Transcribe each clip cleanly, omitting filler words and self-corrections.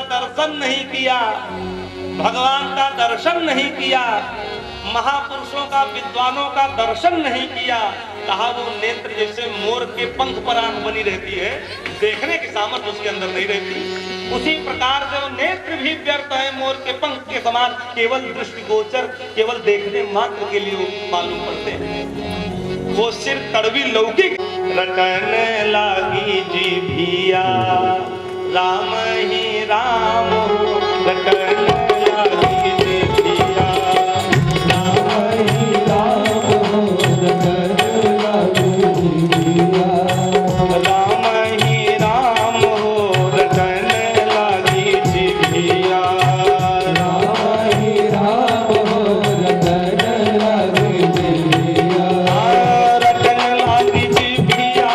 दर्शन नहीं किया, भगवान का दर्शन नहीं किया, महापुरुषों का विद्वानों का दर्शन नहीं किया, कहा वो नेत्र जैसे मोर के पंख पर आंख बनी रहती है, देखने की सामर्थ्य उसके अंदर नहीं रहती, उसी प्रकार से वो नेत्र भी व्यर्थ है, मोर के पंख के समान केवल दृष्टिगोचर, केवल देखने मात्र के लिए मालूम पड़ते हैं। वो सिर कड़वी लौकिक रटन लागी जीभिया राम ही राम रटन लागी जीभिया राम ही राम रटन लागी जीभिया राम ही राम रटन लागी जीभिया राम ही राम रटन लागी जीभिया रटन लागी जीभिया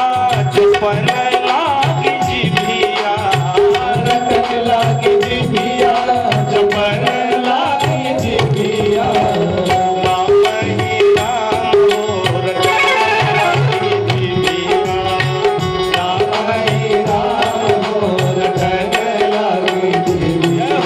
चुपन लागी जीभिया रटन लागी जीभिया चुपन लागी जीभिया राम ही राम रटन लागी जीभिया राम ही राम रटन लागी जीभिया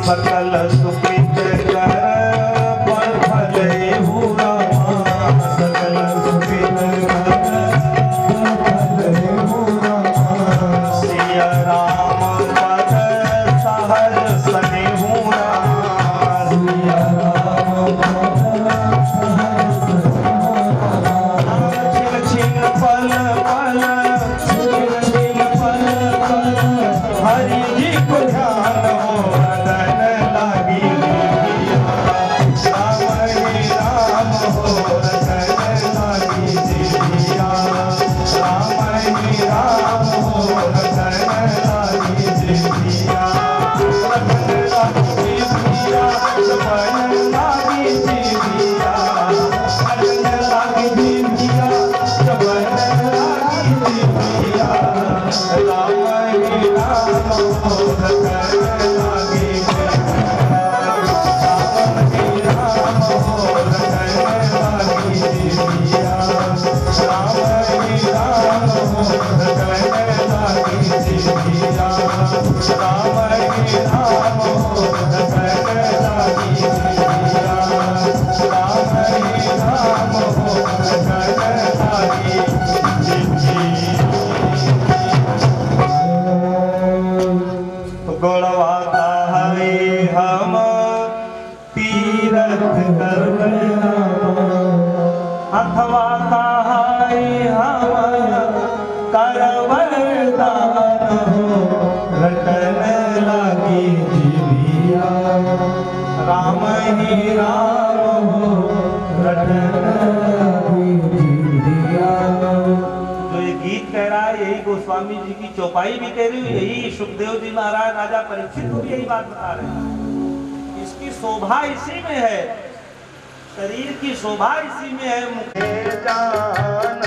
सकल सुकृत कर फल फले हुआ सकल सुकृत कर फल फले हुआ सिया राम पद सहज सने हुआ सिया राम पद सहज छिन छिन पल पल छिन छिन पल पल हरि जी को ध्यान हो राम राम ही राम हो लगन लागी जिया राम ही राम हो लगन लागी गोड़वा है हम तीरथ करना अथवा है हम करवरदान हो रटन लागी जीविया राम ही राम हो रटन लागी जीविया। जो ये गीत कह रहा है यही गोस्वामी जी की चौपाई भी कह रही है, यही सुखदेव जी महाराज राजा परीक्षित को भी यही बात बता रहे हैं। इसकी शोभा इसी में है, शरीर की शोभा इसी में है। मुखे जान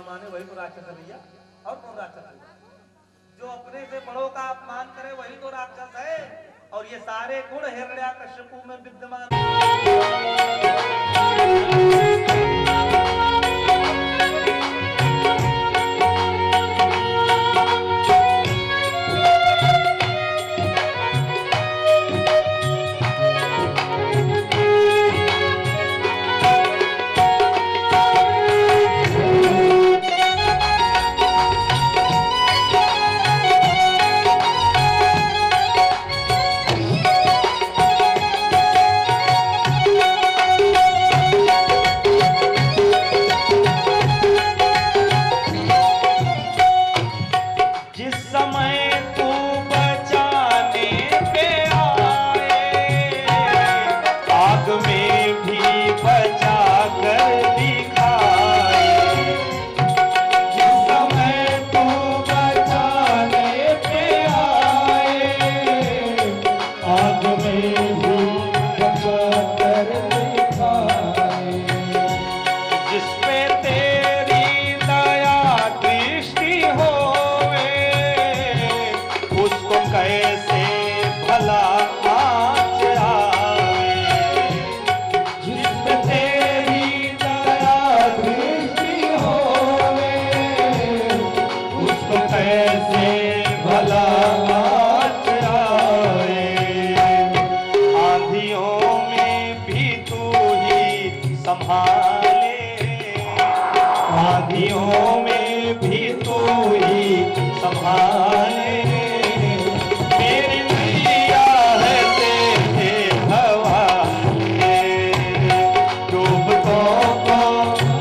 माने वही तो राक्षस है भैया, और कौन राक्षस है? जो अपने से बड़ों का अपमान करे वही तो राक्षस है। और ये सारे गुण हिरण्याकश्यपु में विद्यमान। आँधियों में भी तू ही संभाले। मेरी नैया है तेरे हवाले, डूबतों को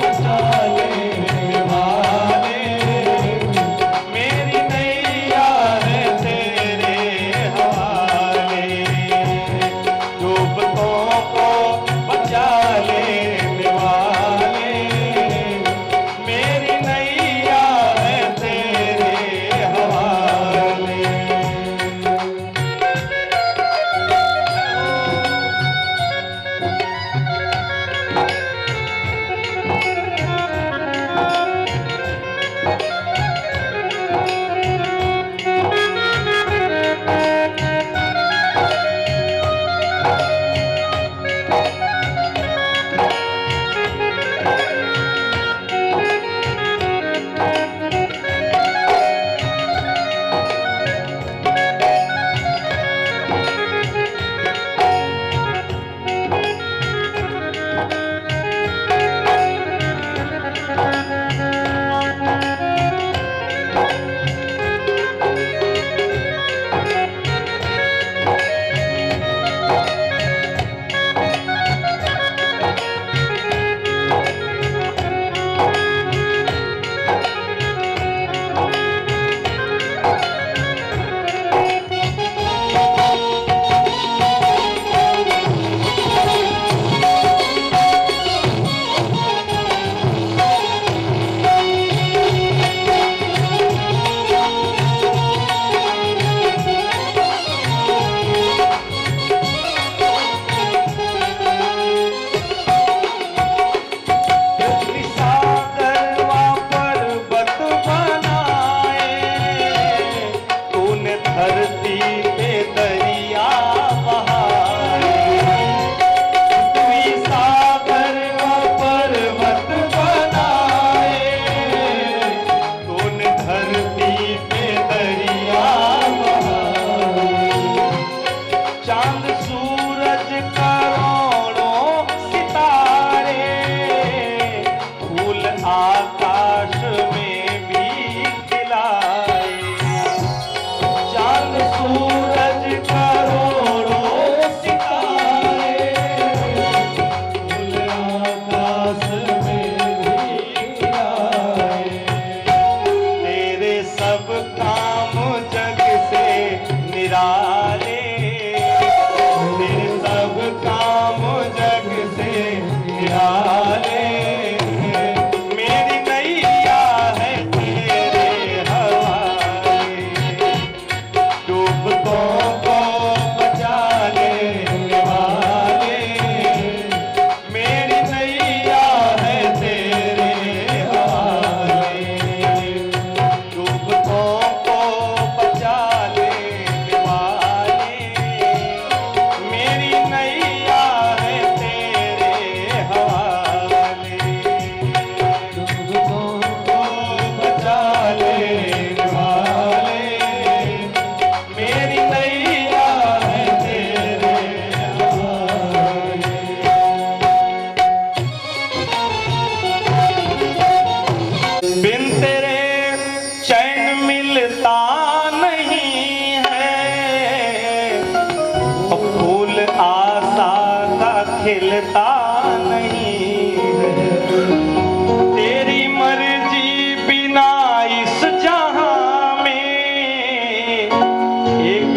बचा लेने वाले। मेरी नैया है तेरे हवाले, डूबतों को बचा लेने वाले। मेरी नैया है तेरे हवाले।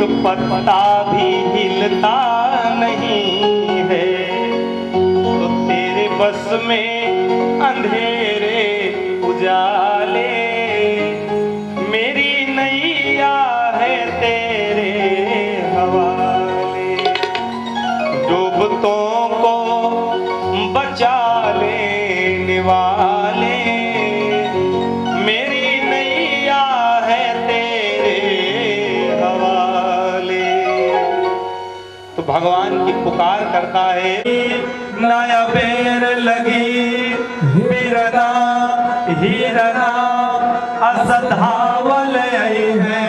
पत्ता भी हिलता नहीं है, तो तेरे बस में अंधेरे उजाले, मेरी नैया है तेरे हवाले। डूबतों को बचा लेने वाले, मेरी नैया है तेरे हवाले। तो भगवान की पुकार करता है, नया बेर लगी बीरना हीरना असधावल आई है,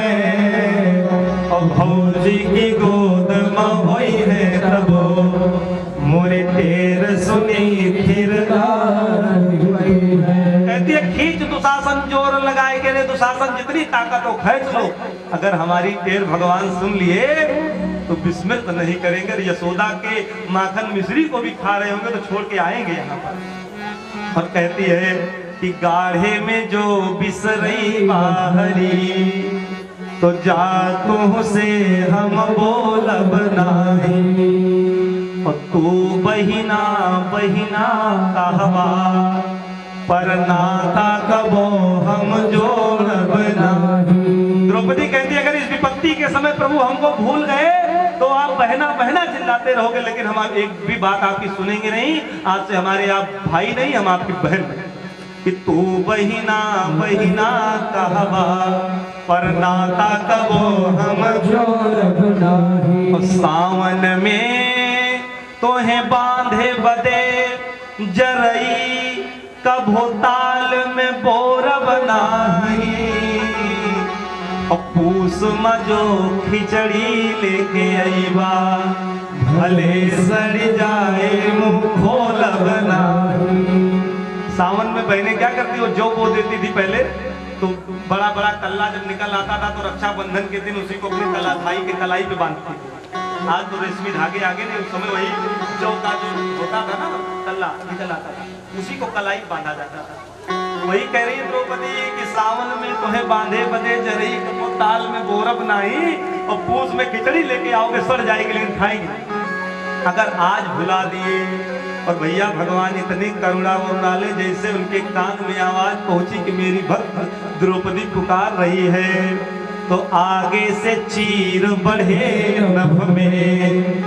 और भौजी की गोद में होई है तबो मोरे तेर सुनी फिर कहती है, खींच दुशासन जोर लगाए के रे दुशासन, जितनी ताकत हो खींच लो। अगर हमारी टेर भगवान सुन लिए तो विस्मित नहीं करेंगे। यशोदा के माखन मिश्री को भी खा रहे होंगे तो छोड़ के आएंगे यहाँ पर। और कहती है कि गाढ़े में जो बिसरई बाहरी, तो जा तू से हम बोलब नाही, और तू बहिना बहिना कहवा, पर नाता कबो हम जोड़ब नाही। द्रौपदी कहती है, अगर इस विपत्ति के समय प्रभु हमको भूल गए तो आप बहना बहना चिल्लाते रहोगे, लेकिन हम एक भी बात आपकी सुनेंगे नहीं। आज से हमारे आप भाई नहीं, हम आपकी बहन हैं। कि तू बहिना बहिना कहवा, पर नाता कबो हम जोड़ब नाही। और सावन में तोहे बांधे बदे जरई, कभो ताल में बोरब नाही। और पूस में जो खिचड़ी लेके आईबा, भले सड़ जाए मुंह खोलब नाही। सावन में बहनें क्या करती हो, जो बो देती थी पहले, तो बड़ा बड़ा कल्ला जब निकल आता था तो रक्षाबंधन के दिन उसी को अपने भाई के कलाई पे बांधती थी। आज तो रेशमी धागे आगे नहीं, उस समय वही जौ का जो होता था ना कल्ला निकल आता था, उसी को कलाई बांधा जाता था। वही कह रही है द्रौपदी कि सावन में तुम्हें बांधे बदे जरई, वो ताल में बोरब नाही, और पूस में खिचड़ी लेके आओगे सड़ जाएगी लेकिन खाएंगे। अगर आज भुला दिए, और भैया भगवान इतने करुणा वाले, जैसे उनके कान में आवाज पहुंची कि मेरी भक्त द्रौपदी पुकार रही है, तो आगे से चीर बढ़े नभ में,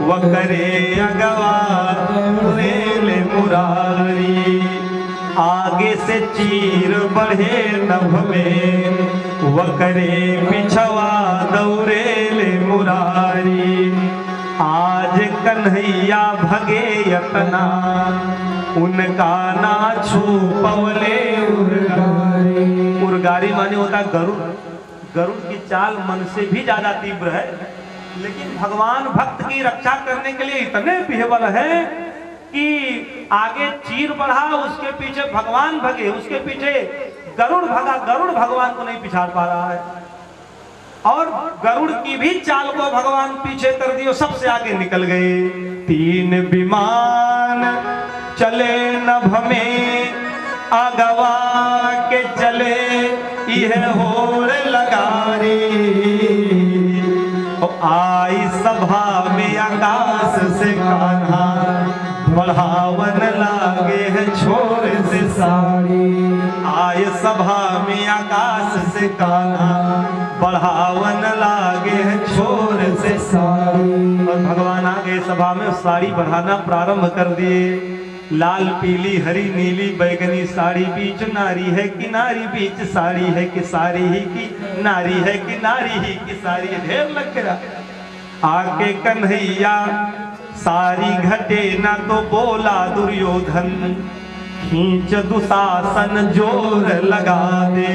वह करे अगवा ले मुरारी। आगे से चीर बढ़े नभ में, वह करे पिछवा दौरे ले मुरारी। आज कन्हैया भगे यतना, उनका ना छू पवले उर्गारी। उर्गारी माने होता गरुड़। गरुड़ की चाल मन से भी ज्यादा तीव्र है, लेकिन भगवान भक्त की रक्षा करने के लिए इतने पिहबल है कि आगे चीर बढ़ा, उसके पीछे भगवान भगे, उसके पीछे गरुड़ भगा, गरुड़ भगवान को नहीं पिछाड़ पा रहा है। और गरुड़ की भी चाल को भगवान पीछे कर दिए, सबसे आगे निकल गए। 3 विमान चले नभ में, आगवा के चले यह होड़ लगारी। आई सभा में आकाश से कान्हा, बढ़ावन लागे है छोर से साड़ी। आय सभा में आकाश से कान्हा, बढ़ावन लागे है छोर से साड़ी। और भगवान आगे सभा में साड़ी बढ़ाना प्रारंभ कर दिए। लाल पीली हरी नीली बैगनी साड़ी, बीच नारी है कि नारी बीच साड़ी है कि साड़ी ही की नारी है कि नारी ही की साड़ी। ढेर लग गया। आके कन्हैया सारी घटे ना तो बोला दुर्योधन, खींच दुशासन जोर लगा दे।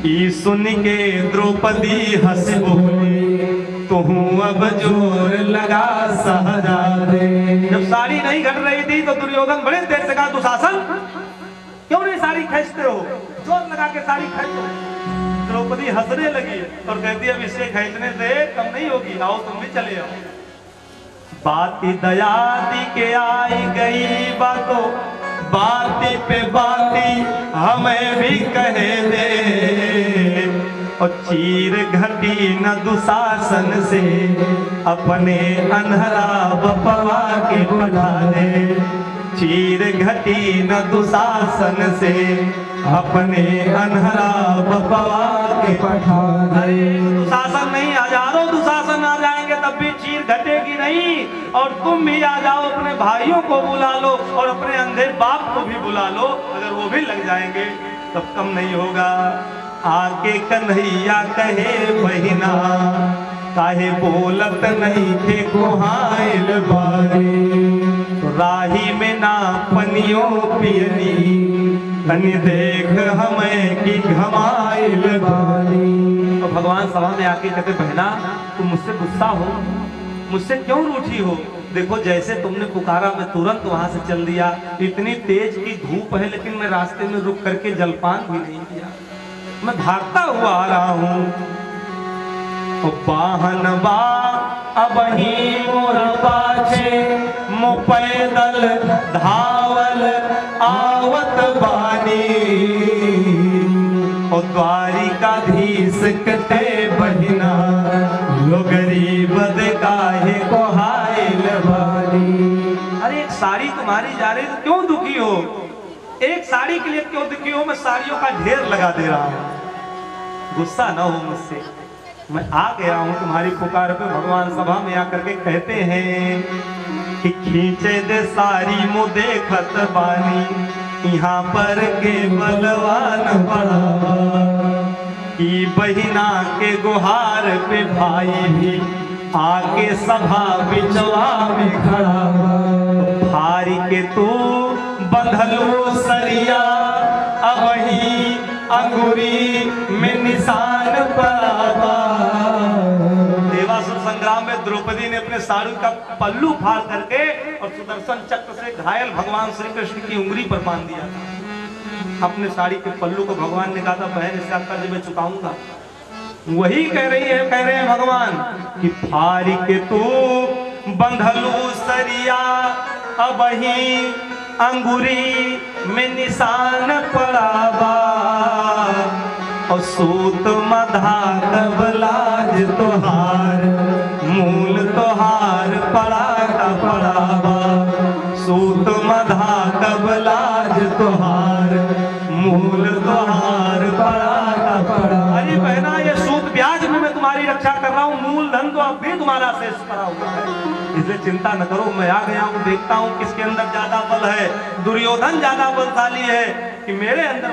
ई सुन के द्रौपदी हंस बोली, तू अब जोर लगा सहजादे। जब साड़ी नहीं घट रही थी तो दुर्योधन बड़े देर से कहा, दुशासन क्यों नहीं साड़ी खींचते हो, जोर लगा के साड़ी खींचो। द्रौपदी हंसने लगी और कहती अब इसे खींचने से कम नहीं होगी, आओ तुम भी चले आओ। बाती दया दी के आई गई बातों, बाती पे बाती हमें भी कहे दे। और चीर घटी न दुशासन से अपने अनहरा बपवा के पठा दे। चीर घटी न दुशासन से अपने अनहरा बपवा के पठा दे। दुशासन नहीं, हजारों दुशासन आ जाएंगे तब भी चीर घटेगी नहीं। और तुम भी आ जाओ, अपने भाइयों को बुला लो और अपने अंधे बाप को भी बुला लो, अगर वो भी लग जाएंगे तब कम नहीं होगा। आके कन्हैया कहे बहिना, काहे बोलत नहीं थे कोहाइल बारे। राही में ना पनियो पियनी, तनी देख हमें कि घमाइल बारी। तो भगवान सभा में आके कहते बहना तुम मुझसे गुस्सा हो, मुझसे क्यों रूठी हो? देखो जैसे तुमने पुकारा मैं तुरंत वहां से चल दिया। इतनी तेज की धूप है लेकिन मैं रास्ते में रुक करके जलपान भी नहीं किया, मैं भागता हुआ आ रहा हूँ। वाहन बा अब ही मोर पाछे, मो पैदल धावल आवत बानी। और द्वारिकाधीश कते बहिना, लो गरीब काहे को हाइल बानी। अरे एक साड़ी तुम्हारी जा रही तो क्यों दुखी हो? एक साड़ी के लिए क्यों दुखी हो? मैं साड़ियों का ढेर लगा दे रहा हूं, गुस्सा ना हो मुझसे, मैं आ गया हूं तुम्हारी पुकार पे। भगवान सभा में आकर के कहते हैं कि खींचे दे सारी मु देखत बानी, यहाँ पर के बलवान बड़ा। कि बहिना के गुहार पे भाई भी आके सभा बिचवा में खड़ा। भारी के तू बंधलो सरिया, अब ही अंगुरी में निशान पड़ा। देवासुर संग्राम में द्रौपदी ने अपने साड़ी का पल्लू फाड़ करके और सुदर्शन चक्र से घायल भगवान श्री कृष्ण की उंगली पर बांध दिया था। अपने साड़ी के पल्लू को भगवान ने कहा था बहन इसका कर्ज मैं चुकाऊंगा। वही कह रहे हैं भगवान कि फारी के तू बंधलू सरिया, अब ही अंगुरी में निशान पड़ावा। और सूत मधा कबलाज तोहार, मूल तोहार पड़ा का पड़ावा। सूत मधा कबलाज तोहार, मूल तोहार पड़ा का पड़ा। अरे बहना ये सूद ब्याज में मैं तुम्हारी रक्षा कर रहा हूँ, मूल धन तो अब भी तुम्हारा शेष पड़ा हुआ है, इसलिए चिंता न करो। मैं आ गया हूँ, देखता हूँ किसके अंदर ज्यादा बल है। दुर्योधन ज्यादा बलशाली है कि मेरे अंदर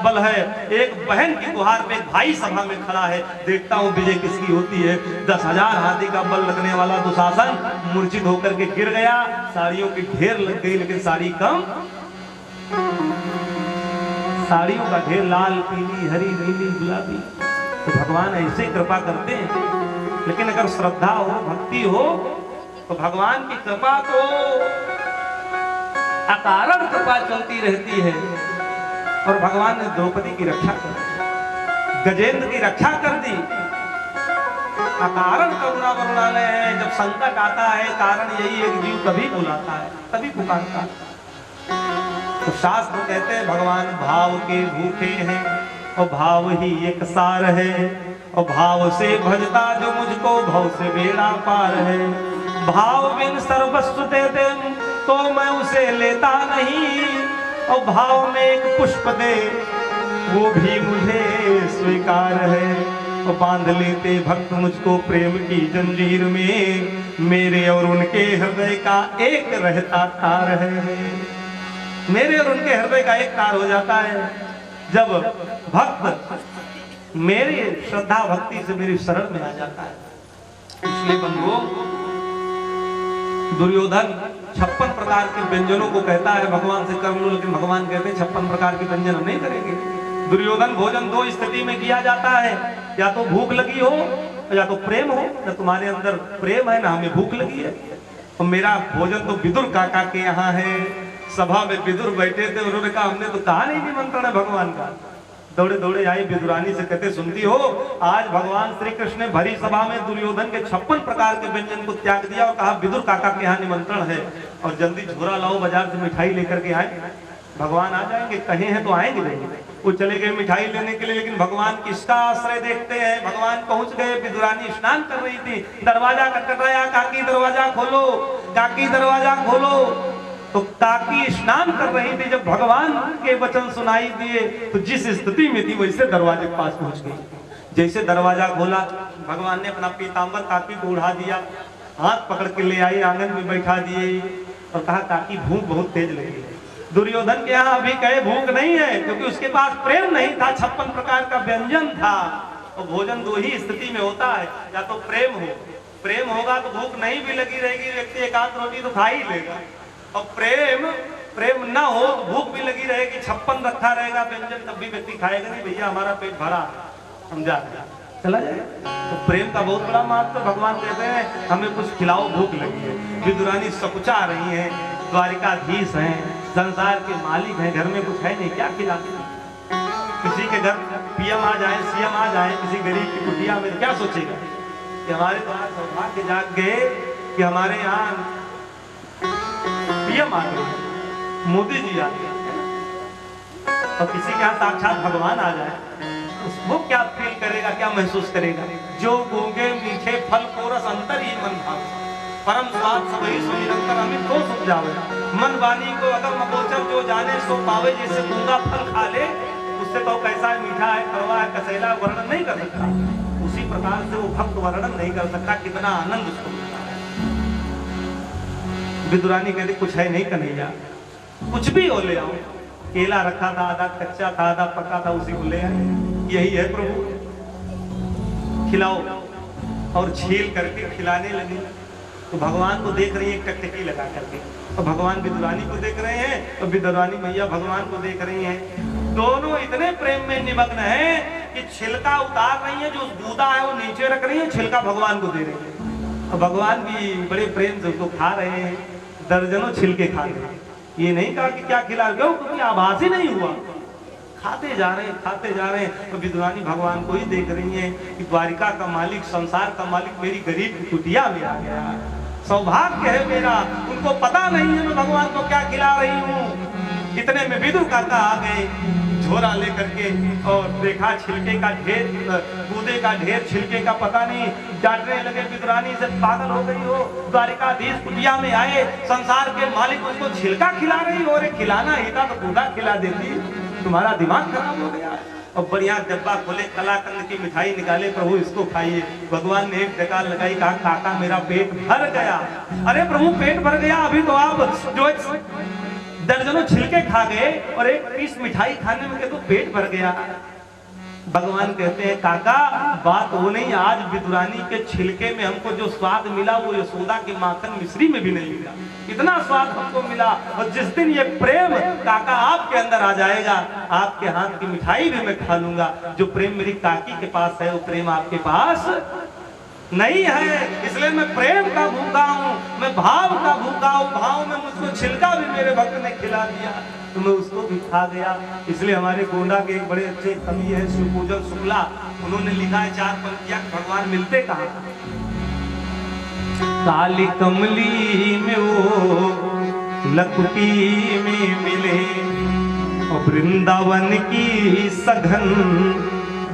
बल है? एक बहन की गुहार पे एक भाई सभा में खड़ा है, देखता हूँ विजय किसकी होती है। 10,000 हाथी का बल लगने वाला दुशासन मूर्छित होकर के गिर गया। साड़ियों की ढेर लग गई लेकिन साड़ी कम, साड़ियों का ढेर लाल पीली हरी नीली गुलाबी। तो भगवान ऐसे कृपा करते हैं, लेकिन अगर श्रद्धा हो भक्ति हो तो भगवान की कृपा तो अकारण कृपा चलती रहती है। और भगवान ने द्रौपदी की रक्षा कर दी, गजेंद्र की रक्षा कर दी। अकारण करुणा वरुणालय है। जब संकट आता है कारण यही एक जीव कभी बुलाता है, तभी पुकारता है। तो शास्त्र कहते हैं भगवान भाव के भूखे हैं और भाव ही एक सार है। और भाव से भजता जो मुझको भव से बेड़ा पार है। भाव बिन सर्वस्व देते तो मैं उसे लेता नहीं। और भाव में एक पुष्प दे वो भी मुझे स्वीकार है। और बांध लेते भक्त मुझको प्रेम की जंजीर में, मेरे और उनके हृदय का एक रहता तार है। मेरे और उनके हृदय का एक तार हो जाता है जब भक्त मेरी श्रद्धा भक्ति से मेरी शरण में आ जाता है। इसलिए बंधुओं, दुर्योधन 56 प्रकार के व्यंजनों को कहता है भगवान से कर लो, लेकिन भगवान कहते हैं 56 प्रकार के व्यंजन हम नहीं करेंगे। दुर्योधन भोजन दो स्थिति में किया जाता है, या तो भूख लगी हो या तो प्रेम हो। न तुम्हारे अंदर प्रेम है ना हमें भूख लगी है। और मेरा भोजन तो विदुर काका के यहाँ है। सभा में विदुर बैठे थे, उन्होंने कहा हमने तो कहा नहीं निमंत्रण है भगवान का। दौड़े दौड़े आई विदुरानी से, कहते सुनती हो आज भगवान श्री कृष्ण ने भरी सभा में दुर्योधन के 56 प्रकार के व्यंजन को त्याग दिया और कहा विदुर काका के यहाँ निमंत्रण है और जल्दी झोरा लाओ बाजार से मिठाई लेकर के आए। भगवान आ जाएंगे, कहे हैं तो आएंगे नहीं। वो चले गए मिठाई लेने के लिए, लेकिन भगवान किसका आश्रय देखते हैं। भगवान पहुंच गए, विदुरानी स्नान कर रही थी, दरवाजा खटखटाया, काकी दरवाजा खोलो, काकी दरवाजा खोलो। तो काकी स्नान कर रही थी, जब भगवान के वचन सुनाई दिए तो जिस स्थिति में थी वैसे दरवाजे के पास पहुंच गई। जैसे दरवाजा खोला, भगवान ने अपना पीतांबर काकी को उड़ा दिया, हाथ पकड़ के ले आई, आंगन में बैठा दिए और कहा काकी भूख बहुत तेज लगी है। दुर्योधन के यहाँ अभी कहे भूख नहीं है, क्योंकि उसके पास प्रेम नहीं था, 56 प्रकार का व्यंजन था। और भोजन दो ही स्थिति में होता है, या तो प्रेम हो, प्रेम होगा तो भूख नहीं भी लगी रहेगी, व्यक्ति एक आध रोटी तो खा ही लेगा। और प्रेम ना हो तो भूख भी लगी रहेगी, 56 रखा रहेगा व्यंजन, तब भी व्यक्ति खाएगा नहीं, भैया हमारा पेट भरा, समझा, चला जाएगा। तो प्रेम का बहुत बड़ा महत्व। भगवान कहते हैं हमें कुछ खिलाओ, भूख लगी है। विदुरानी सकुचा रही है, द्वारिकाधीश हैं, संसार के मालिक हैं, घर में कुछ है नहीं, क्या खिलाते हैं। किसी के घर पीएम आ जाए, सीएम आ जाए, किसी गरीब की कुटिया में क्या सोचेगा कि हमारे द्वारा सौभाग्य जाग गए कि हमारे यहाँ पीएम आ गए, मोदी जी आ गए, और किसी के यहाँ साक्षात भगवान आ जाए, वो क्या फील करेगा, क्या महसूस करेगा। जो गूंगे मीठे फल को रस अंतर ही मन भाव, परम स्वाद सबही सो निरंतर अमित को सुख जावे। मन वाणी को अगर मगोचर जो जाने सो पावे, जैसे गूंगा फल खा ले, उससे तो कैसा है, मीठा है, कड़वा है, कसैला, वर्णन नहीं कर सकता। उसी प्रकार से वो भक्त वर्णन नहीं कर सकता कितना आनंद उसको मिलता है। विदुरानी कहते कुछ है नहीं कन्हैया, कुछ भी हो ले आओ। केला रखा था, आधा कच्चा था, आधा पका था, उसी को ले आए, यही है प्रभु, खिलाओ। और छील करके खिलाने लगे। तो भगवान को देख रही है टकटकी लगा करके, और भगवान विदुरानी को देख रहे हैं, और विदुरानी मैया भगवान को देख रही हैं। दोनों इतने प्रेम में निमग्न हैं कि छिलका उतार रही है, जो गूदा है वो नीचे रख रही है, छिलका भगवान को दे रही है। और भगवान भी बड़े प्रेम से उसको खा रहे हैं, दर्जनों छिलके खा रहे हैं। ये नहीं कहा कि क्या खिला, क्योंकि आभास ही नहीं हुआ, खाते जा रहे हैं, खाते जा रहे हैं। तो विदुरानी भगवान को ही देख रही है कि द्वारिका का मालिक, संसार का मालिक मेरी गरीब की कुटिया में आ गया, सौभाग्य है मेरा। उनको पता नहीं है मैं भगवान को क्या खिला रही हूँ। इतने में विदुर काका आ गए झोरा लेकर के, और देखा छिलके का ढेर, कूदे का ढेर, छिलके का पता नहीं, डांटने लगे विदुरानी से पागल हो गई हो, द्वारिकाधीश कुटिया में आए, संसार के मालिक उसको छिलका खिला रही हो, अरे खिलाना ही था तो कूदा खिला देती, तुम्हारा दिमाग खराब हो गया। और बढ़िया डब्बा खोले, कलाकंद की मिठाई निकाले, प्रभु इसको खाइए। भगवान ने एक डकार लगाई, कहा काका मेरा पेट भर गया। अरे प्रभु पेट भर गया, अभी तो आप जो दर्जनों छिलके खा गए और एक पीस मिठाई खाने में तो पेट भर गया। भगवान कहते हैं काका बात वो नहीं, आज विदुरानी के छिलके में हमको जो स्वाद मिला वो यशोदा के माखन मिश्री में भी नहीं मिला, इतना स्वाद हमको मिला। और जिस दिन ये प्रेम काका आपके अंदर आ जाएगा, आपके हाथ की मिठाई भी मैं खा लूंगा। जो प्रेम मेरी काकी के पास है वो प्रेम आपके पास नहीं है, इसलिए मैं प्रेम का भूखा हूँ, मैं भाव का भूखा हूँ। भाव में मुझको छिलका भी मेरे भक्त ने खिला दिया तो मैं उसको भी खा गया। इसलिए हमारे गोंडा के एक बड़े अच्छे कवि है शिवपूजन शुक्ला, उन्होंने लिखा है 4 पंक्तियां, भगवान मिलते कहाँ। काली कमली में वो लकुटी में मिले, और वृंदावन की सघन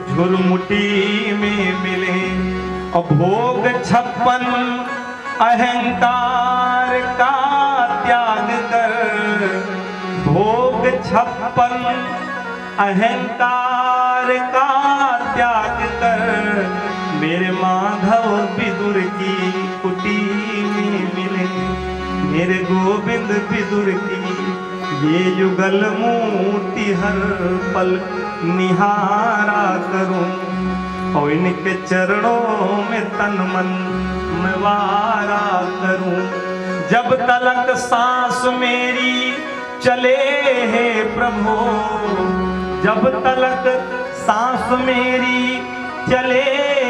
झुरमुटी में मिले। और भोग 56 अहंकार का त्याग कर, भोग 56 अहंकार का त्याग कर, मेरे माधव विदुर की कुटी में मिले। मेरे गोविंद विदुर की ये युगल मूर्ति हर पल निहारा करूं, और इनके चरणों में तन मन मैं वारा करूं। जब तलक सांस मेरी चले है प्रभु, जब तलक सांस मेरी चले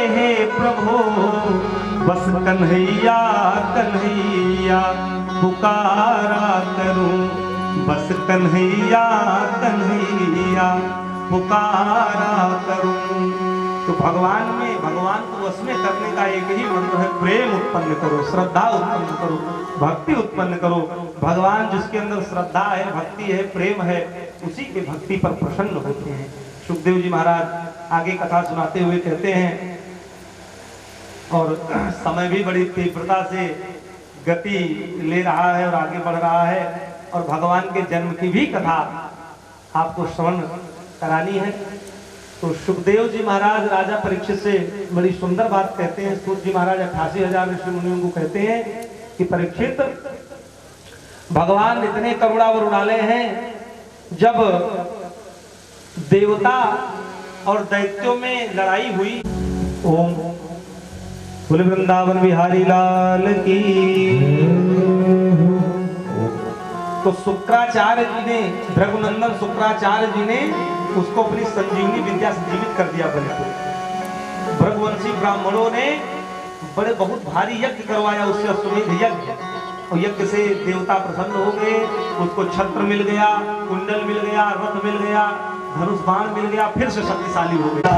है प्रभु, बस कन्हैया कन्हैया पुकारा करूं, बस कन्हैया कन्हैया पुकारा करूं। तो भगवान में, भगवान को वश में करने का एक ही मंत्र है, प्रेम उत्पन्न करो, श्रद्धा उत्पन्न करो, भक्ति उत्पन्न करो। भगवान जिसके अंदर श्रद्धा है, भक्ति है, प्रेम है, उसी के भक्ति पर प्रसन्न होते हैं। सुखदेव जी महाराज आगे कथा सुनाते हुए कहते हैं, और समय भी बड़ी तीव्रता से गति ले रहा है और आगे बढ़ रहा है, और भगवान के जन्म की भी कथा आपको श्रवण करानी है। तो सुखदेव जी महाराज राजा परीक्षित से बड़ी सुंदर बात कहते हैं। सूत जी महाराज 88,000 ऋषि मुनियों को कहते हैं कि परीक्षित, भगवान इतने करुणा वरुणालय हैं, जब देवता और दैत्यों में लड़ाई हुई, ओम बोले वृंदावन बिहारी लाल की, तो शुक्राचार्य जी ने, भृगुनंदन शुक्राचार्य जी ने उसको अपनी संजीवनी विद्या से जीवित कर दिया। बने को भृगवंशी ब्राह्मणों ने बड़े बहुत भारी यज्ञ करवाया उससे, अश्वमेध यज्ञ, और यज्ञ से देवता प्रसन्न हो गए। उसको छत्र मिल गया, कुंडल मिल गया, रथ मिल गया, धनुष बाण मिल गया, फिर से शक्तिशाली हो गया।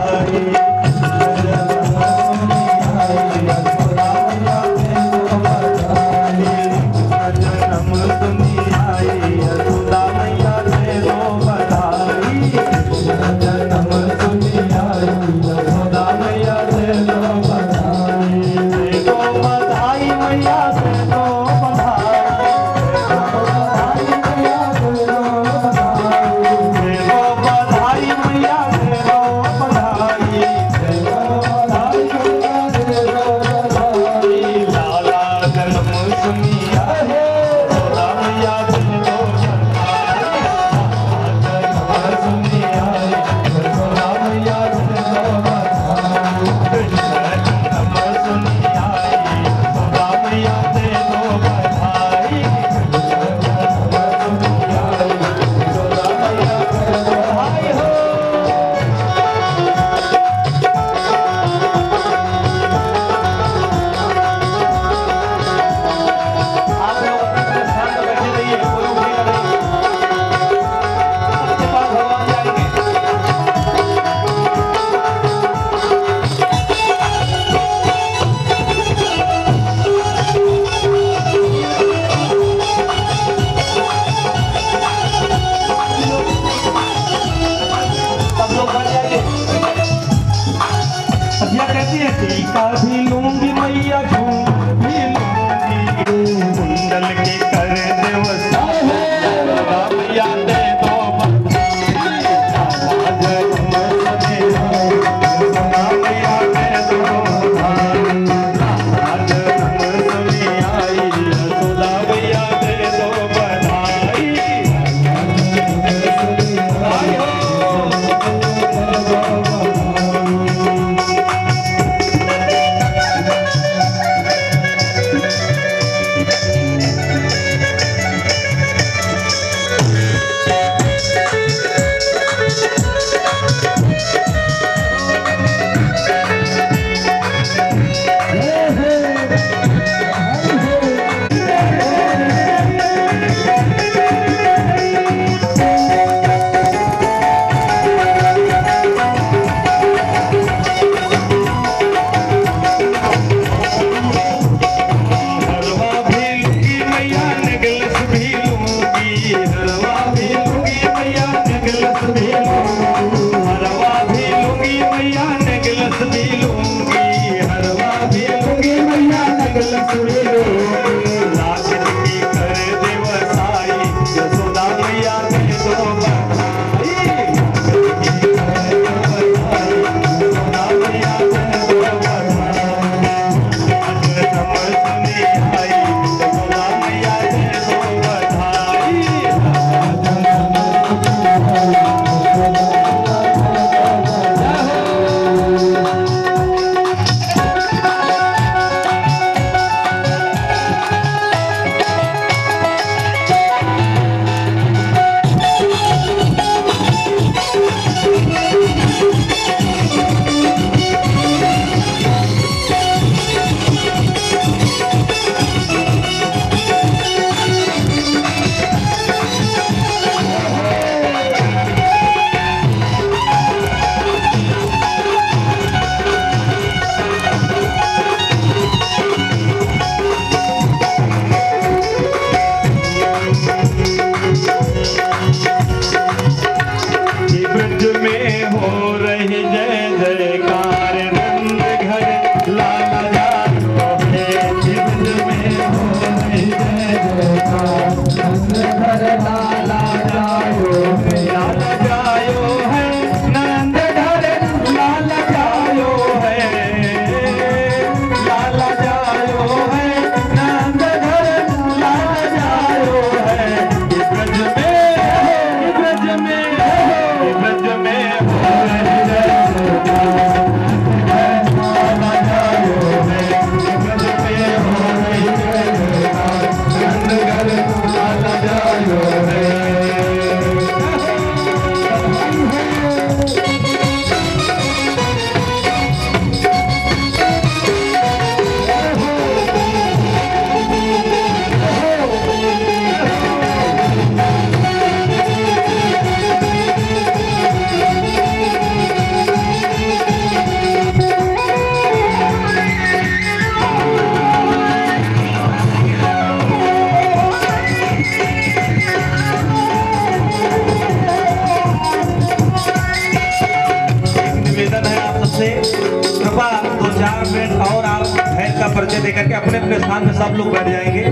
4 मिनट और आप भैर का परिचय देकर के अपने अपने स्थान में सब लोग बैठ जाएंगे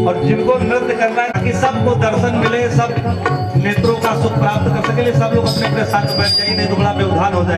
और जिनको नृत्य करना है ताकि सबको दर्शन मिले, सब नेत्रों का सुख प्राप्त कर सके, सब लोग अपने अपने स्थान में बैठ जाएंगे, नहीं तो बड़ा व्यवधान हो जाए।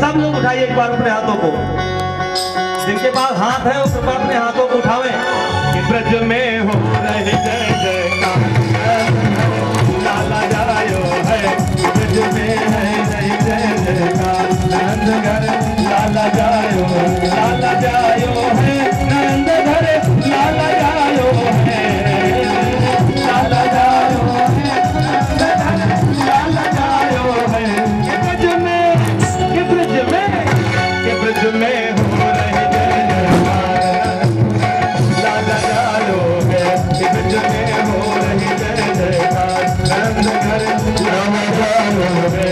सब लोग उठाइए एक बार अपने हाथों को, जिनके पास हाथ है उस पर अपने हाथों को उठावे। ब्रज में हो रहे जय जयकार लाला जायो है, ब्रज में है जय जयकार नंद घर लाला जायो है, लाला जायो है नंद घर लाला जायो है, लाला जायो है लाला जायो है। ब्रज में हो रही जय जयकार लाला जायो है, ब्रज में हो रही जय जयकार नंद घर लाला जायो है।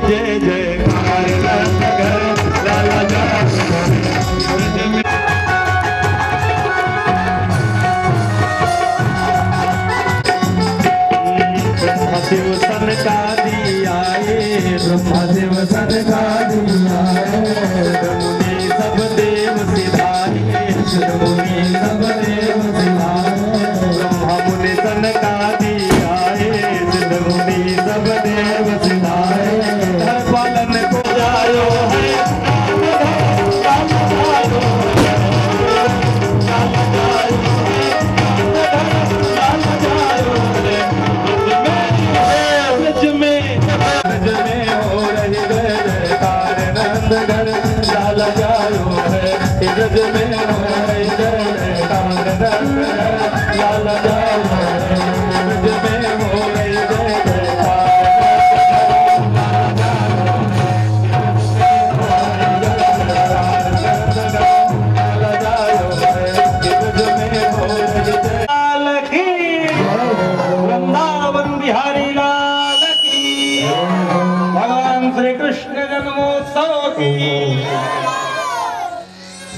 जय जयकार नंद घर लाला जायो ब्रह्मदेव सन का दिया ब्रह्मदेव सन का दिया मुनि सब देव सिधारे मुनि सब देव सिधारे ब्रह्मा मुनि सन का दिया मुनि सब देव सिधारे पालन को जायो है लाला जायो है ब्रज में हो रही जय लाला जायो है ब्रज में हो रही जय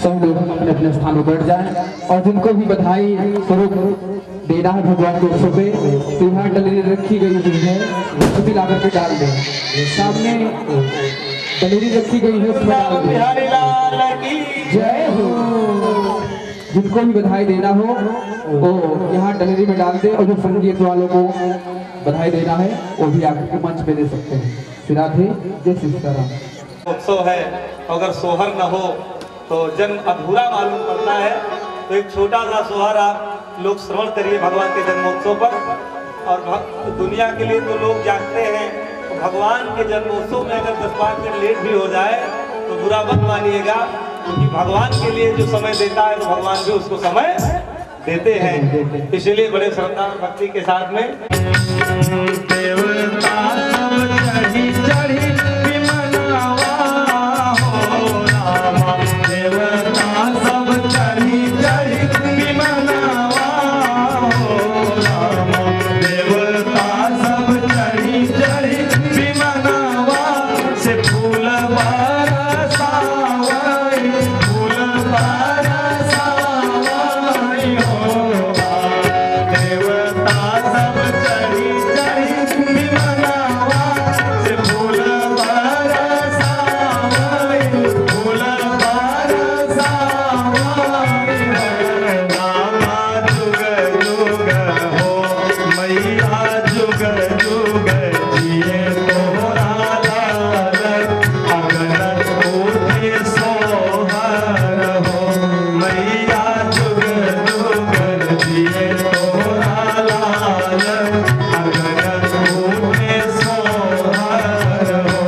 सब लोग अपने अपने स्थान पर बैठ जाएं और जिनको भी बधाई स्वरूप देना है भगवान के उत्सव पे, तो यहाँ डलेरी रखी गई हुई है, उसको ला करके डाल दें। सामने डलेरी रखी गई है, उसमें डाल दें। जय हो। जिनको भी बधाई देना हो वो यहाँ डलेरी में डाल दे, और जो संगीत वालों को बधाई देना है वो भी आकर के मंच पे दे सकते हैं। श्री राधे, जय श्री सीताराम। उत्सव है, अगर सोहर न हो तो जन्म अधूरा मालूम पड़ता है। तो एक छोटा सा सोहर आप लोग श्रवण करिए भगवान के जन्मोत्सव पर। और दुनिया के लिए तो लोग जागते हैं, तो भगवान के जन्मोत्सव में अगर 10-5 मिनट लेट भी हो जाए तो बुरा मत मानिएगा, क्योंकि भगवान के लिए जो समय देता है तो भगवान भी उसको समय देते हैं। इसलिए बड़े श्रद्धा भक्ति के साथ में देवता सब चढ़ी चढ़ी विमनावा हो रामा, देवता सब चढ़ी चढ़ी विमनावा हो रामा, देवता सब चढ़ी चढ़ी विमनावा से फूल बरसावई, फूल बरसावई हो देवता सब चढ़ी चढ़ी विमनावा से फूल बरसावई, फूल बरसावई रामा जुग जुग हो मैया जुग जुग जिए तोरा लाल, अगन कोटि सोहर हो मैया जुग जुग जिए तोरा लाल, अगन कोटि सोहर हो।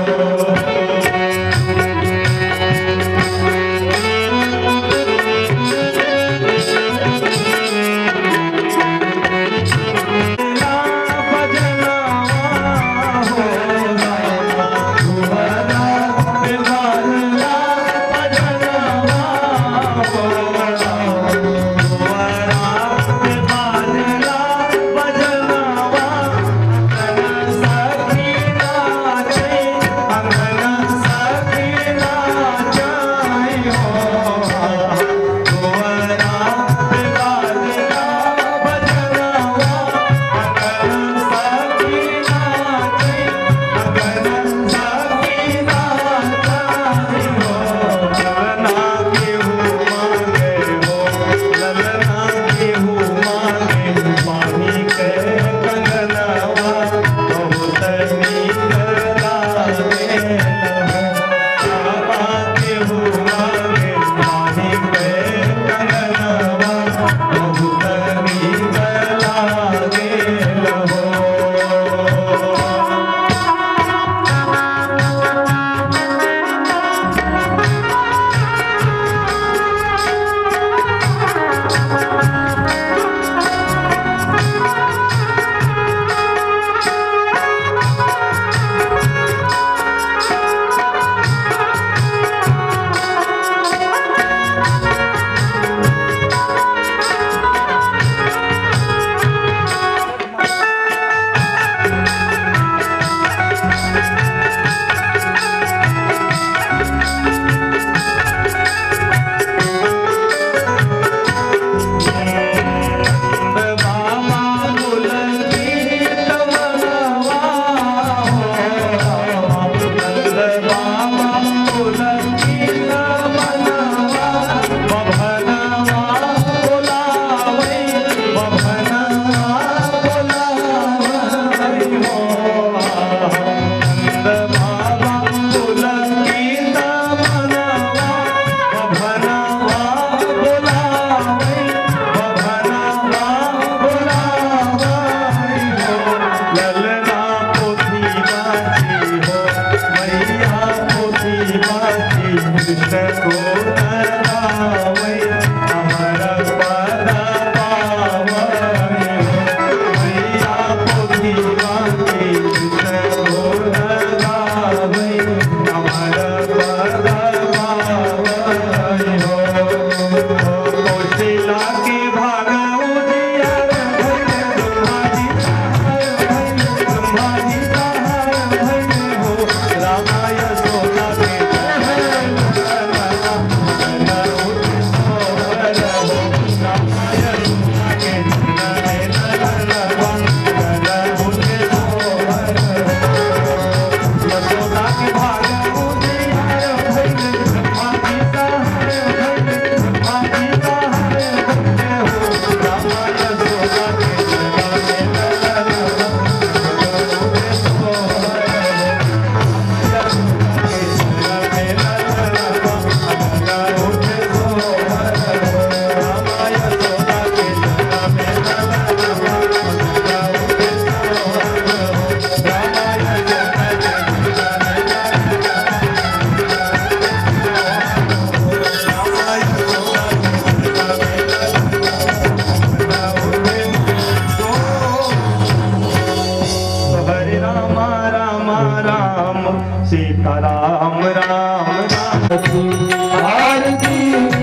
आरती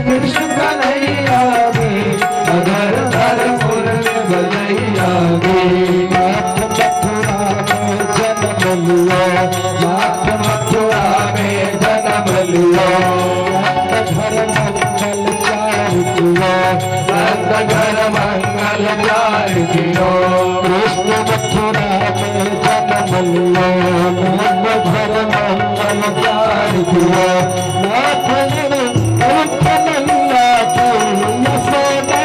कृष्ण कन्हैया की अधर धर मुरली बजैया की नाथ मथुरा में जन्म लियो नाथ घर मंगल चार कियो कृष्ण मथुरा में जन्म लियो नाथ घर मंगल चार कियो नाथ कन्हैया की यशोदा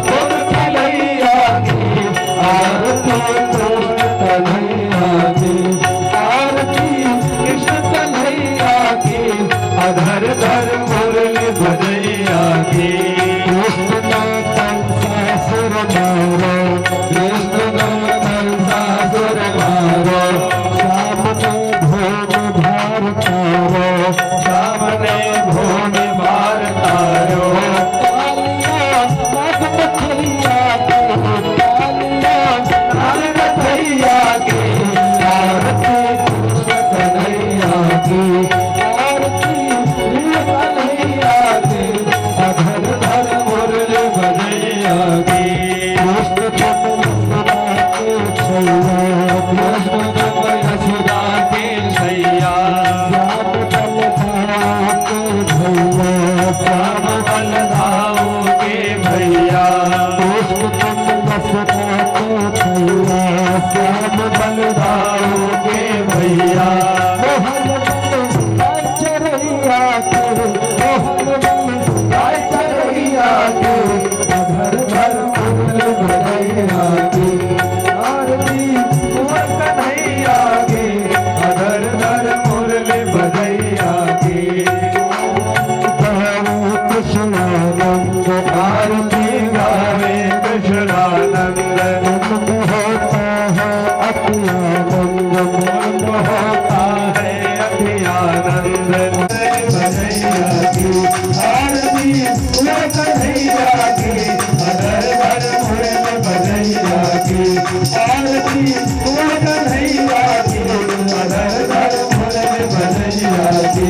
गुण कन्हैया की आरती कृष्ण कन्हैया की आरती कृष्ण कन्हैया की अधर धर मुरली बजैया की कृष्ण कंसासुर मारो कृष्ण कंसासुर मारो सामने भोग भार तारो सामने भोग भार तारो कालिया नाग मथैया के कालिया नाग मथैया के आरती कृष्ण कन्हैया की आरती कृष्ण कन्हैया की अधर धर मुरली बजैया की कृष्ण यशोदा के छैया श्याम बलदाऊ के भैया श्याम बलदाऊ के भैया चरैया के चरैया के अधर धर मुरली बजैया की आरती कुंवर कन्हैया के अधर धर मुरली बजैया की कृष्णानंद आरती गावे कृष्णानंद होता है अति आनंद होता है अति आनंद बजैया की आरती कुंवर कन्हैया की अधर धर मुरली बजैया की आरती कुंवर कन्हैया की अधर धर मुरली बजैया की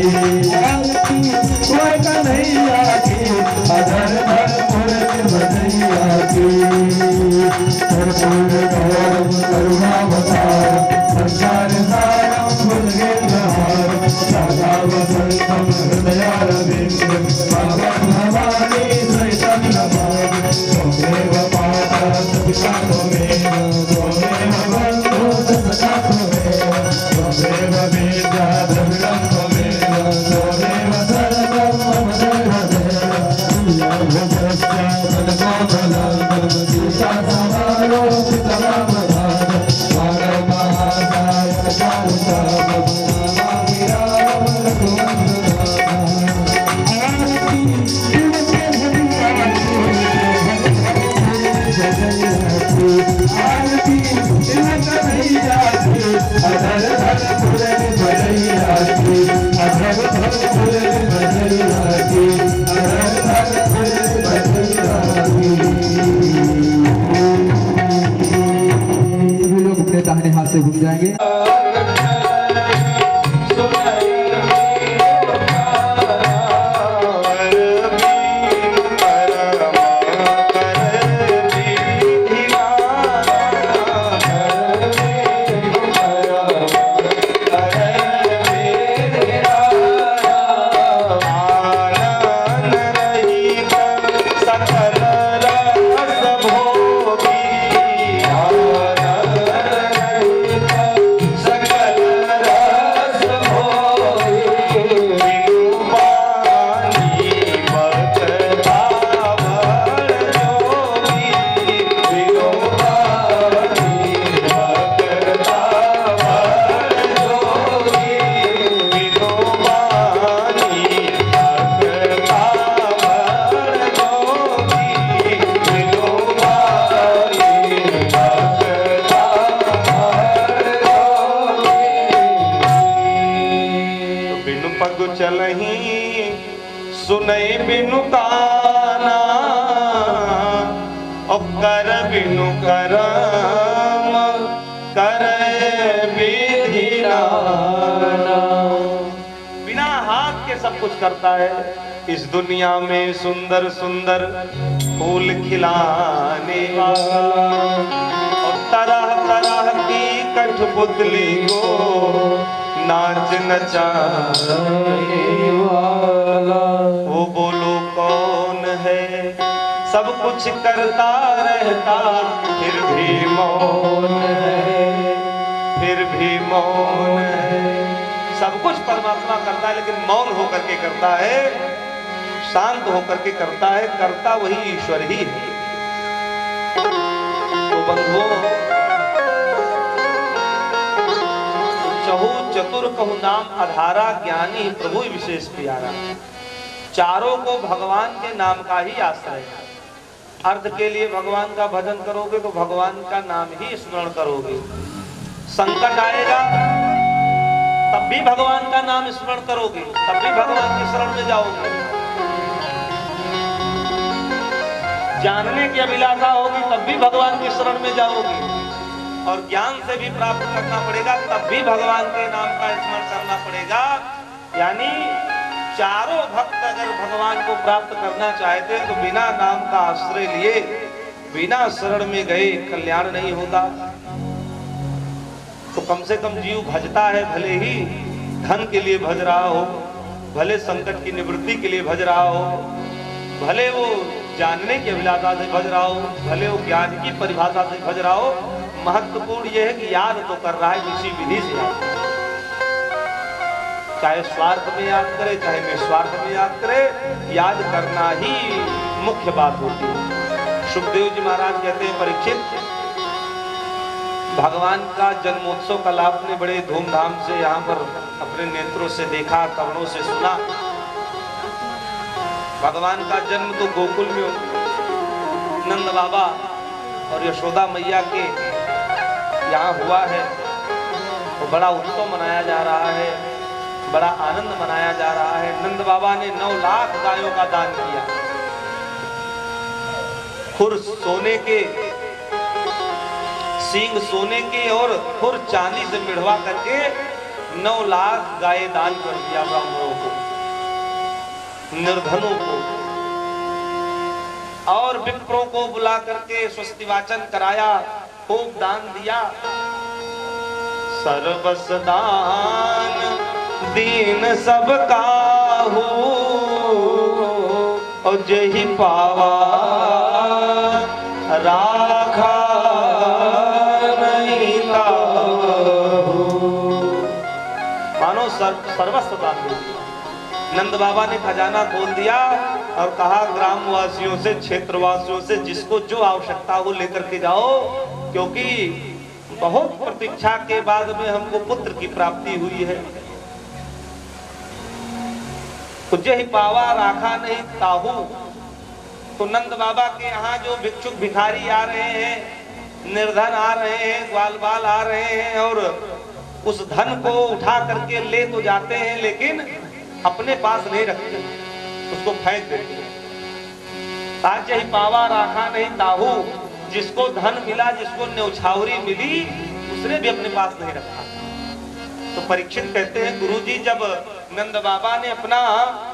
आरती कुंवर कन्हैया की अधर धर मुरली बजैया की कर्पूर गौरव करुणावतार संसार सारम भुजगेन्द्रहार सदा वसंतम हृदयारविंद भगवन् भवानी सहितं नमामि त्वमेव माता पिता त्वमेव बन्धु सखा त्वमेव त्वमेव विद्या द्रविणं त्वमेव त्वमेव सर्वं मम देवदेव भजस्या बलगोबलं सीता समारो पितरामदान महाकाय कालकाम नमामि राम आरती कन्हैया की अधर धर मुरली बजैया की अधर धर मुरली बजैया की अधर धर मुरली बजैया की सभी लोग अपने दाहिने हाथ से घूम जाएंगे। सुनई बिनु ताना और कर बिनु करम करे विधि नाना। बिना हाथ के सब सब कुछ करता है। इस दुनिया में सुंदर सुंदर फूल खिलाने वाला और तरह तरह की कठपुतली को नाच नचाने वाला, वो बोलो कौन है? सब कुछ करता रहता फिर भी मौन है, फिर भी मौन है। सब कुछ परमात्मा करता है लेकिन मौन होकर के करता है, शांत होकर के करता है, करता वही ईश्वर ही है। तो बंधुओं, चहु चतुर कहु नाम आधारा, ज्ञानी प्रभु विशेष प्यारा। चारों को भगवान के नाम का ही आश्रय है। अर्थ के लिए भगवान का भजन करोगे तो भगवान का नाम ही स्मरण करोगे। संकट आएगा तब भी भगवान का नाम स्मरण करोगे, तब भी भगवान की शरण में जाओगे। जानने की अभिलाषा होगी तब भी भगवान की शरण में जाओगे, और ज्ञान से भी प्राप्त करना पड़ेगा तब भी भगवान के नाम का स्मरण करना पड़ेगा। यानी चारों भक्त अगर भगवान को प्राप्त करना चाहते तो बिना नाम का आश्रय लिए, बिना शरण में गए कल्याण नहीं होता। तो कम से कम जीव भजता है, भले ही धन के लिए भज रहा हो, भले संकट की निवृत्ति के लिए भज रहा हो, भले वो जानने की अभिलाषा से भज रहा हो, भले वो ज्ञान की परिभाषा से भज रहा हो, महत्वपूर्ण यह है कि याद तो कर रहा है किसी विधि से याद, चाहे स्वार्थ में याद करे चाहे निस्वार्थ में याद करे, याद करना ही मुख्य बात होती है। सुखदेव जी महाराज कहते हैं, परीक्षित, भगवान का जन्मोत्सव का लाभ ने बड़े धूमधाम से यहाँ पर अपने नेत्रों से देखा, कर्णों से सुना। भगवान का जन्म तो गोकुल में नंद बाबा और यशोदा मैया के यहाँ हुआ है, तो बड़ा उत्सव मनाया जा रहा है, बड़ा आनंद मनाया जा रहा है। नंद बाबा ने 9 लाख गायों का दान किया। खुर सोने के, सींग सोने के और खुर चांदी से मिढ़वा करके 9 लाख गाय दान कर दिया ब्राह्मणों को, निर्धनों को, और विप्रों को बुला करके स्वस्ति वाचन कराया, खूब दान दिया। सर्वस दान दीन सब काहू, और जही पावा राखा नहीं ताहू। मानो सर्वस्व दान दे दिया। नंद बाबा ने खजाना खोल दिया और कहा, ग्रामवासियों से, क्षेत्रवासियों से, जिसको जो आवश्यकता हो लेकर के जाओ, क्योंकि बहुत प्रतीक्षा के बाद में हमको पुत्र की प्राप्ति हुई है। तुझे ही पावा राखा नहीं ताहू। तो नंद बाबा के यहाँ जो भिक्षुक भिखारी आ रहे हैं, निर्धन आ रहे हैं, ग्वाल बाल आ रहे हैं, और उस धन को उठा करके ले तो जाते हैं लेकिन अपने पास नहीं रखते, उसको फेंक देते हैं। ताजे ही पावा राखा नहीं ताहू, जिसको धन मिला, जिसको न्यौछावरी मिली, उसने भी अपने पास नहीं रखा। तो परीक्षित कहते हैं, गुरुजी, जब नंद बाबा ने अपना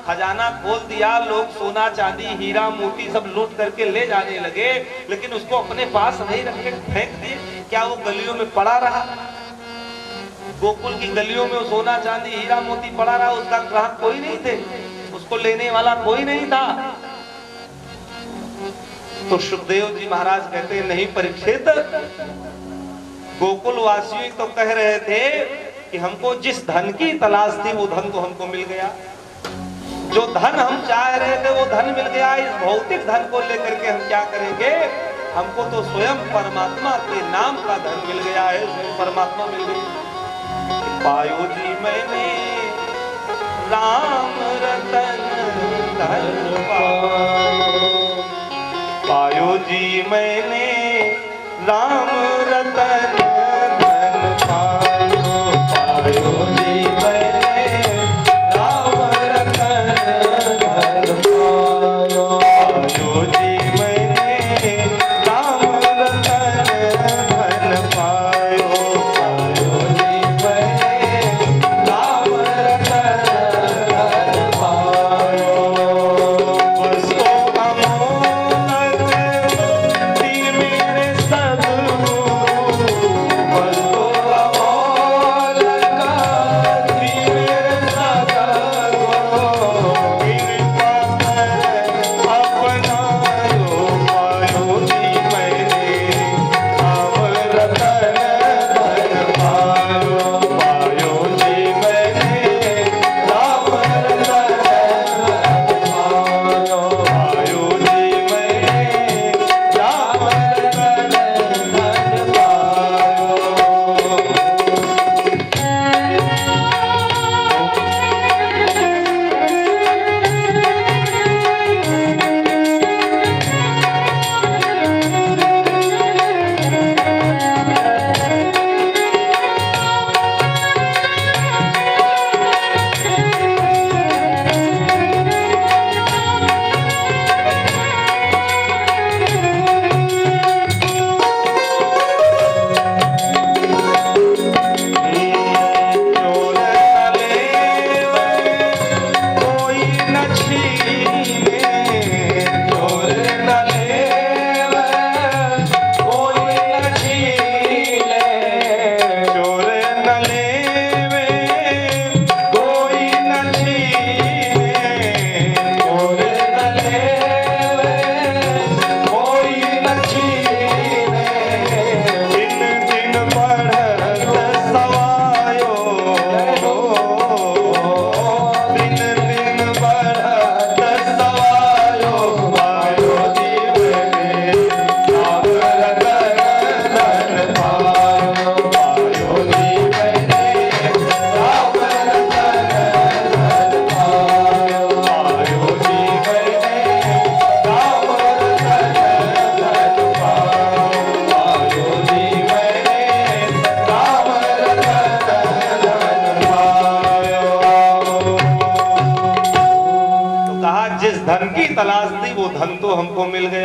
खजाना खोल दिया, लोग सोना चांदी हीरा मोती सब लूट करके ले जाने लगे, लेकिन उसको अपने पास नहीं रखे, फेंक दिए। क्या वो गलियों में पड़ा रहा? गोकुल की गलियों में वो सोना चांदी हीरा मोती पड़ा रहा, उसका ग्राहक कोई नहीं थे, उसको लेने वाला कोई नहीं था। तो सुखदेव जी महाराज कहते हैं, नहीं परीक्षित, गोकुल वासियों तो कह रहे थे कि हमको जिस धन की तलाश थी वो धन तो हमको मिल गया, जो धन हम चाह रहे थे वो धन मिल गया। इस भौतिक धन को लेकर के हम क्या करेंगे? हमको तो स्वयं परमात्मा के नाम का धन मिल गया है, स्वयं परमात्मा मिल गई। पायो जी मैंने राम रतन धन पायो जी मैंने राम रतन धन पायो, पायो जी मैंने राम रतन धन पायो, पायो जी मैंने राम रतन धन पायो, पायो जी मैंने राम रतन धन पायो। जिस धन की तलाश थी वो धन तो हमको मिल गया।